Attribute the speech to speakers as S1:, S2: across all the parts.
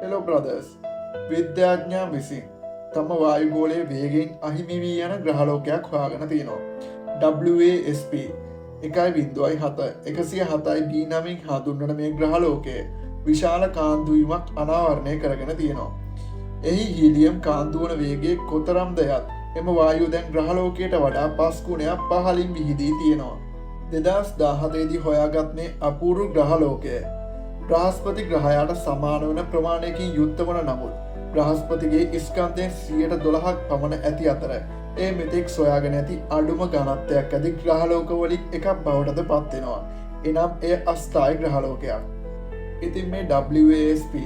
S1: Hello brothers. විද්‍යාඥයා විසින් තම වායුගෝලයේ වේගයෙන් අහිමි වී යන ග්‍රහලෝකයක් හොයාගෙන තියෙනවා. WASP 1.7 107යි B9 හඳුන්වන මේ ග්‍රහලෝකය විශාල කාන්දුවීමක් අනාවරණය කරගෙන තියෙනවා. එහි හීලියම් කාන්දුවන වේගයේ කොතරම්ද යත් එම වායුව දැන් ග්‍රහලෝකයට වඩා 5 ගුණයක් පහළින් විහිදී තියෙනවා. 2017 දී හොයාගත් මේ අපූර්ව ග්‍රහලෝකය බ්‍රහස්පති ග්‍රහයාට සමාන වන ප්‍රමාණයකින් යුක්ත වන නමුත් බ්‍රහස්පතිගේ ස්කන්ධයෙන් 12%ක් පමණ ඇති අතර ඒ මෙතෙක් සොයාගෙන ඇති අඩුම ඝනත්වයක් ඇති ග්‍රහලෝකවලින් එකක් බවටද පත් වෙනවා. එනම් එය අස්ථායි ග්‍රහලෝකයක්. ඉතින් මේ WASP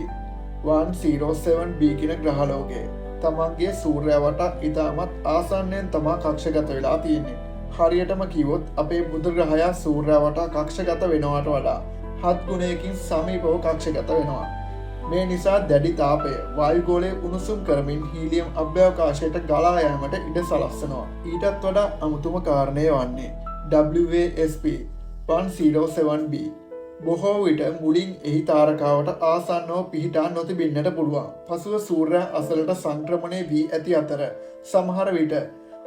S1: 107b කියන ග්‍රහලෝකය තමන්ගේ සූර්යයා වටා ඉතාමත් ආසන්නයෙන් තමා කක්ෂගත වෙලා තියෙන්නේ. හරියටම කිව්වොත් අපේ බුදු ග්‍රහයා සූර්යයා වටා කක්ෂගත වෙනවට වඩා 7 ගුණයකින් සමීපව කක්ෂගත වෙනවා. මේ නිසා දැඩි තාපය වායුගෝලයේ උණුසුම් කරමින් හීලියම් අභ්‍යවකාශයට ගලා යාමට ඉඩ සලස්වනවා. ඊටත් වඩා අමුතුම කාරණය වන්නේ WASP 107b බොහෝ විට මුලින් එහි තාරකාවට ආසන්නව පිහිටා නොතිබෙන්නට පුළුවන්. පසුව සූර්යයා අසලට සංක්‍රමණය වී ඇති අතර සමහර විට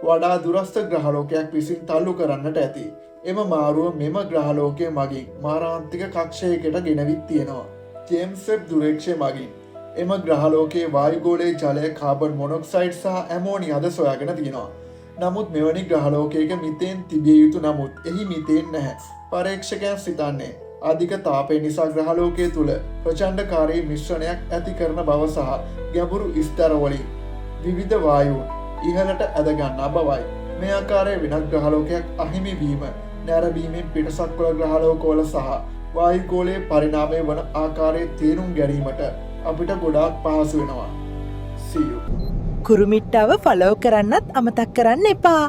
S1: වඩා දුරස්ථ ග්‍රහලෝකයක් විසින් තල්ලු කරන්නට ඇති. එම මාරුව මෙම ග්‍රහලෝකය මගින් මාරාන්තික කක්ෂයකට ගෙනවිත් තියෙනවා. ජේම්ස් වෙබ් දුරේක්ෂය මගින් එම ග්‍රහලෝකයේ වායුගෝලයේ ජලය කාබන් මොනොක්සයිඩ් සහ ඇමෝනියාද සොයාගෙන තියෙනවා. නමුත් මෙවැනි ග්‍රහලෝකයක මිතේන් තිබිය යුතු නමුත් එහි මිතේන් නැහැ. පරීක්ෂකයන් සිතන්නේ අධික තාපය නිසා ග්‍රහලෝකය තුළ ප්‍රචණ්ඩකාරී මිශ්‍රණයක් ඇති කරන බව සහ ගැඹුරු ස්තරවලින් විවිධ වායුන් ඉහළට ඇදගන්නා බවයි. මේ ආකාරයේ වෙනත් ග්‍රහලෝකයක් අහිමි වීම නැරඹීමෙන් පිටසක්වල ග්‍රහලෝකවල සහ වායුගෝලයේ පරිණාමය වන ආකාරයේ තේරුම් ගැනීමට අපිට ගොඩාක් පහසු වෙනවා. See you.
S2: කුරුමිට්ටාව ෆලෝ කරන්නත් අමතක් කරන්න එපා.